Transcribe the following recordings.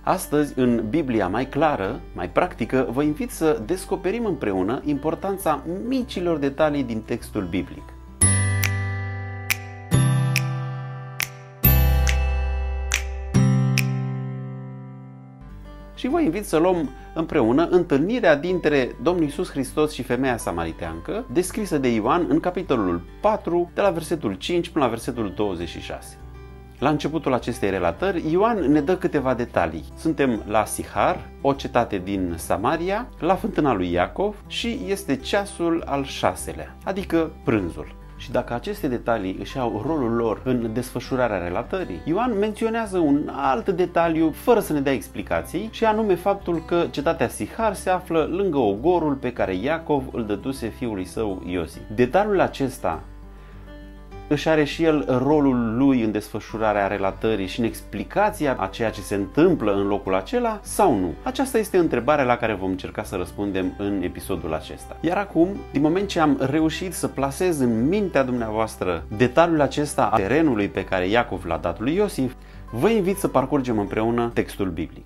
Astăzi, în Biblia mai clară, mai practică, vă invit să descoperim împreună importanța micilor detalii din textul biblic. Și vă invit să luăm împreună întâlnirea dintre Domnul Iisus Hristos și femeia samariteancă, descrisă de Ioan în capitolul 4, de la versetul 5 până la versetul 26. La începutul acestei relatări, Ioan ne dă câteva detalii. Suntem la Sihar, o cetate din Samaria, la fântâna lui Iacov și este ceasul al 6-lea, adică prânzul. Și dacă aceste detalii își au rolul lor în desfășurarea relatării, Ioan menționează un alt detaliu fără să ne dea explicații, și anume faptul că cetatea Sihar se află lângă ogorul pe care Iacov îl dăduse fiului său Iosif. Detaliul acesta își are și el rolul lui în desfășurarea relatării și în explicația a ceea ce se întâmplă în locul acela sau nu? Aceasta este întrebarea la care vom încerca să răspundem în episodul acesta. Iar acum, din moment ce am reușit să plasez în mintea dumneavoastră detaliul acesta a terenului pe care Iacov l-a dat lui Iosif, vă invit să parcurgem împreună textul biblic.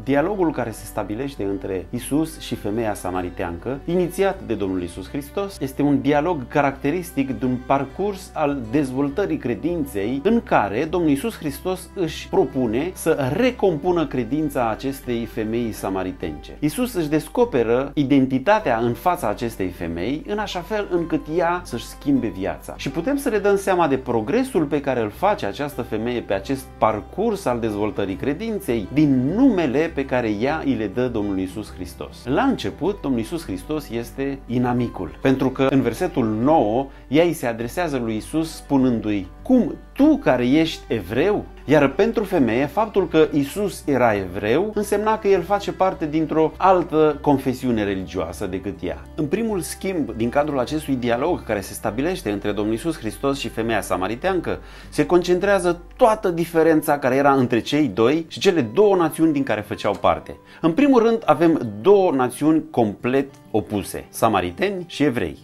Dialogul care se stabilește între Isus și femeia samariteancă, inițiat de Domnul Isus Hristos, este un dialog caracteristic de un parcurs al dezvoltării credinței, în care Domnul Isus Hristos își propune să recompună credința acestei femei samaritence. Isus își descoperă identitatea în fața acestei femei, în așa fel încât ea să-și schimbe viața. Și putem să ne dăm seama de progresul pe care îl face această femeie pe acest parcurs al dezvoltării credinței, din numele pe care ea îi le dă Domnul Iisus Hristos. La început, Domnul Iisus Hristos este inamicul, pentru că în versetul 9 ea îi se adresează lui Iisus spunându-i: cum tu care ești evreu? Iar pentru femeie, faptul că Iisus era evreu însemna că el face parte dintr-o altă confesiune religioasă decât ea. În primul schimb, din cadrul acestui dialog care se stabilește între Domnul Iisus Hristos și femeia samariteancă, se concentrează toată diferența care era între cei doi și cele două națiuni din care făceau parte. În primul rând, avem două națiuni complet opuse, samariteni și evrei.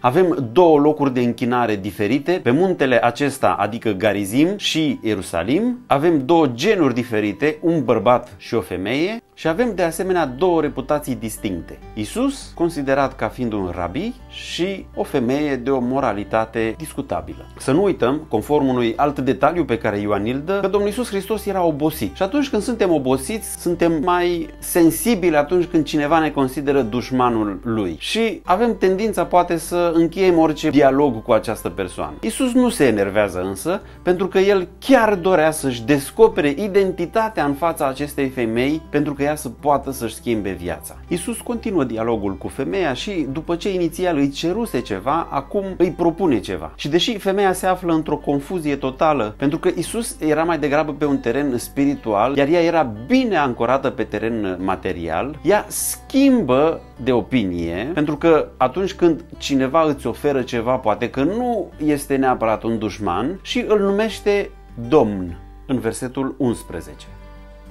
Avem două locuri de închinare diferite pe muntele acesta, adică Garizim și Ierusalim. Avem două genuri diferite, un bărbat și o femeie, și avem de asemenea două reputații distincte. Isus, considerat ca fiind un rabi, și o femeie de o moralitate discutabilă. Să nu uităm, conform unui alt detaliu pe care Ioan îl dă, că Domnul Iisus Hristos era obosit. Și atunci când suntem obosiți, suntem mai sensibili atunci când cineva ne consideră dușmanul lui. Și avem tendința poate să încheiem orice dialog cu această persoană. Isus nu se enervează însă, pentru că el chiar dorea să-și descopere identitatea în fața acestei femei, pentru că ea să poată să-și schimbe viața. Isus continuă dialogul cu femeia și, după ce inițial îi ceruse ceva, acum îi propune ceva. Și deși femeia se află într-o confuzie totală, pentru că Isus era mai degrabă pe un teren spiritual, iar ea era bine ancorată pe teren material, ea schimbă de opinie, pentru că atunci când cineva îți oferă ceva, poate că nu este neapărat un dușman, și îl numește Domn în versetul 11.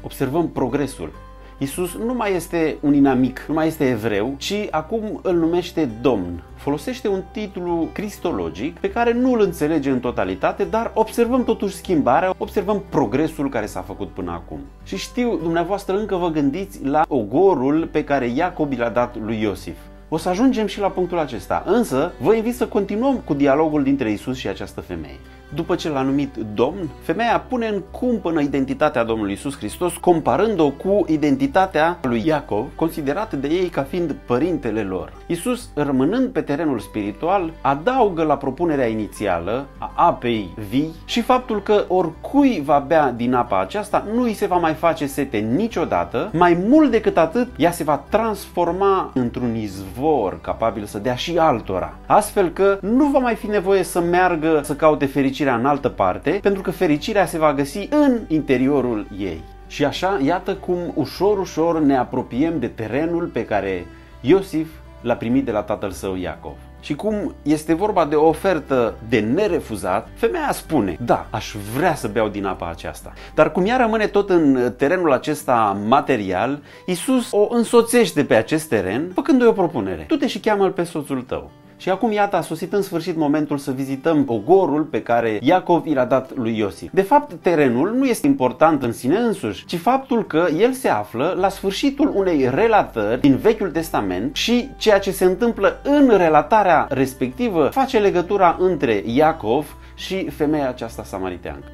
Observăm progresul. Isus nu mai este un inamic, nu mai este evreu, ci acum îl numește Domn. Folosește un titlu cristologic pe care nu îl înțelege în totalitate, dar observăm totuși schimbarea, observăm progresul care s-a făcut până acum. Și știu, dumneavoastră încă vă gândiți la ogorul pe care Iacov l-a dat lui Iosif. O să ajungem și la punctul acesta, însă vă invit să continuăm cu dialogul dintre Isus și această femeie. După ce l-a numit Domn, femeia pune în cumpănă identitatea Domnului Iisus Hristos, comparând-o cu identitatea lui Iacov, considerat de ei ca fiind părintele lor. Iisus, rămânând pe terenul spiritual, adaugă la propunerea inițială a apei vii și faptul că oricui va bea din apa aceasta nu îi se va mai face sete niciodată. Mai mult decât atât, ea se va transforma într-un izvor capabil să dea și altora. Astfel că nu va mai fi nevoie să meargă să caute fericirea în altă parte, pentru că fericirea se va găsi în interiorul ei. Și așa, iată cum ușor ne apropiem de terenul pe care Iosif l-a primit de la tatăl său Iacov. Și cum este vorba de o ofertă de nerefuzat, femeia spune: da, aș vrea să beau din apa aceasta. Dar cum ea rămâne tot în terenul acesta material, Isus o însoțește pe acest teren, făcându-i o propunere: du-te și cheamă-l pe soțul tău. Și acum iată a sosit în sfârșit momentul să vizităm ogorul pe care Iacov i l-a dat lui Iosif. De fapt, terenul nu este important în sine însuși, ci faptul că el se află la sfârșitul unei relatări din Vechiul Testament și ceea ce se întâmplă în relatarea respectivă face legătura între Iacov și femeia aceasta samariteancă.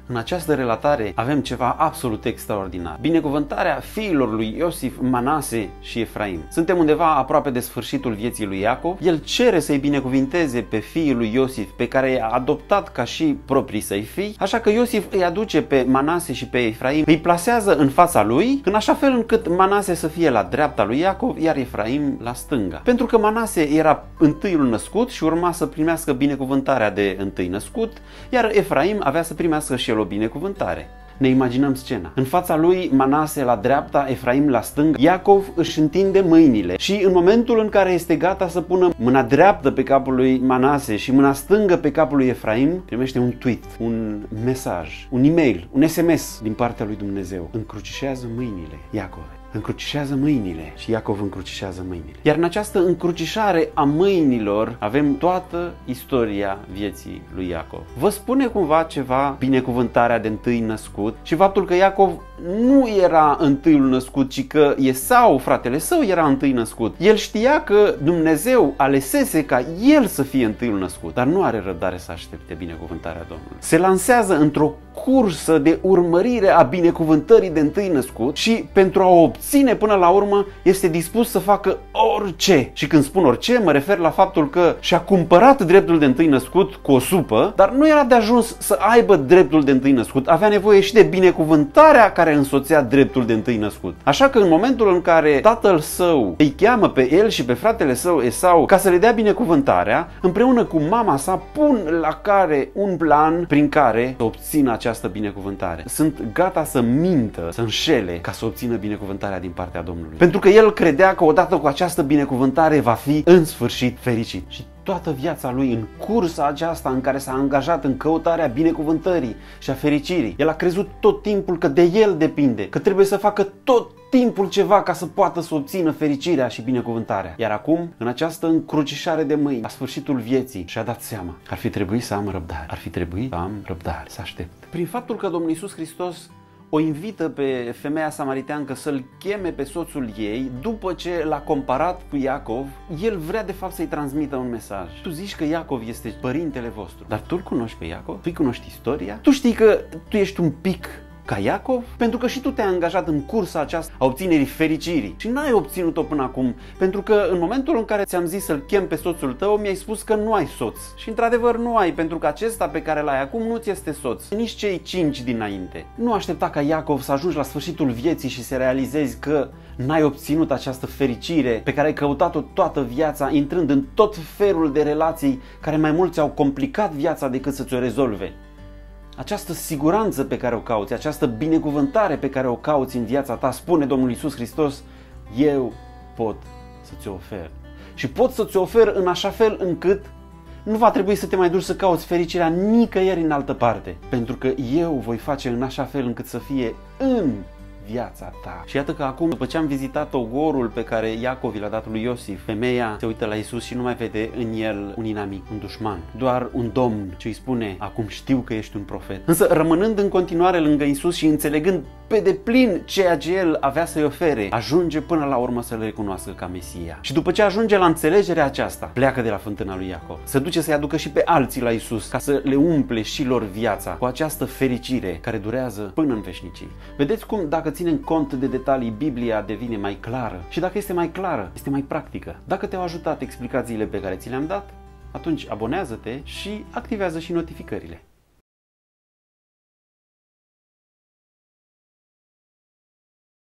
În această relatare avem ceva absolut extraordinar. Binecuvântarea fiilor lui Iosif, Manase și Efraim. Suntem undeva aproape de sfârșitul vieții lui Iacov. El cere să-i binecuvinteze pe fiii lui Iosif, pe care i-a adoptat ca și proprii săi fii, așa că Iosif îi aduce pe Manase și pe Efraim, îi plasează în fața lui, în așa fel încât Manase să fie la dreapta lui Iacov, iar Efraim la stânga. Pentru că Manase era întâiul născut și urma să primească binecuvântarea de întâi născut, iar Efraim avea să primească și el o binecuvântare. Ne imaginăm scena. În fața lui Manase la dreapta, Efraim la stânga, Iacov își întinde mâinile și în momentul în care este gata să pună mâna dreaptă pe capul lui Manase și mâna stângă pe capul lui Efraim, primește un tweet, un mesaj, un e-mail, un SMS din partea lui Dumnezeu. Încrucișează mâinile, Iacov. Încrucișează mâinile și Iacov încrucișează mâinile. Iar în această încrucișare a mâinilor avem toată istoria vieții lui Iacov. Vă spune cumva ceva binecuvântarea de întâi născut și faptul că Iacov nu era întâiul născut, ci că Esau, fratele său, era întâi născut. El știa că Dumnezeu alesese ca el să fie întâiul născut, dar nu are răbdare să aștepte binecuvântarea Domnului. Se lansează într-o cursă de urmărire a binecuvântării de întâi născut și pentru a o obține până la urmă este dispus să facă orice. Și când spun orice, mă refer la faptul că și-a cumpărat dreptul de întâi născut cu o supă, dar nu era de ajuns să aibă dreptul de întâi născut, avea nevoie și de binecuvântarea care însoțea dreptul de întâi născut. Așa că în momentul în care tatăl său îi cheamă pe el și pe fratele său Esau ca să le dea binecuvântarea, împreună cu mama sa pun la cale un plan prin care să obțină această binecuvântare. Sunt gata să mintă, să înșele ca să obțină binecuvântarea din partea Domnului. Pentru că el credea că odată cu această binecuvântare va fi în sfârșit fericit. Și toată viața lui în cursa aceasta în care s-a angajat în căutarea binecuvântării și a fericirii, el a crezut tot timpul că de el depinde, că trebuie să facă tot timpul ceva ca să poată să obțină fericirea și binecuvântarea. Iar acum, în această încrucișare de mâini, la sfârșitul vieții, și-a dat seama, ar fi trebuit să am răbdare, ar fi trebuit să am răbdare, să aștept. Prin faptul că Domnul Iisus Hristos o invită pe femeia samariteancă să-l cheme pe soțul ei, după ce l-a comparat cu Iacov, el vrea de fapt să-i transmită un mesaj. Tu zici că Iacov este părintele vostru, dar tu îl cunoști pe Iacov? Tu-i cunoști istoria? Tu știi că tu ești un pic ca Iacov? Pentru că și tu te-ai angajat în cursa aceasta a obținerii fericirii și n-ai obținut-o până acum, pentru că în momentul în care ți-am zis să-l chem pe soțul tău, mi-ai spus că nu ai soț. Și într-adevăr nu ai, pentru că acesta pe care l-ai acum nu ți este soț, nici cei 5 dinainte. Nu aștepta ca Iacov să ajungi la sfârșitul vieții și să realizezi că n-ai obținut această fericire pe care ai căutat-o toată viața, intrând în tot felul de relații care mai mult ți-au complicat viața decât să ți-o rezolve. Această siguranță pe care o cauți, această binecuvântare pe care o cauți în viața ta, spune Domnul Iisus Hristos, eu pot să ți-o ofer. Și pot să ți-o ofer în așa fel încât nu va trebui să te mai duci să cauți fericirea nicăieri în altă parte. Pentru că eu voi face în așa fel încât să fie în viața ta. Și iată că acum, după ce am vizitat ogorul pe care Iacov l-a dat lui Iosif, femeia se uită la Iisus și nu mai vede în el un inamic, un dușman, doar un domn ce îi spune, acum știu că ești un profet. Însă rămânând în continuare lângă Iisus și înțelegând pe deplin ceea ce el avea să-i ofere, ajunge până la urmă să-l recunoască ca Mesia. Și după ce ajunge la înțelegerea aceasta, pleacă de la fântâna lui Iacov. Se duce să-i aducă și pe alții la Iisus, ca să le umple și lor viața cu această fericire care durează până în veșnicii. Vedeți cum, dacă ținem cont de detalii, Biblia devine mai clară și dacă este mai clară, este mai practică. Dacă te-au ajutat explicațiile pe care ți le-am dat, atunci abonează-te și activează și notificările.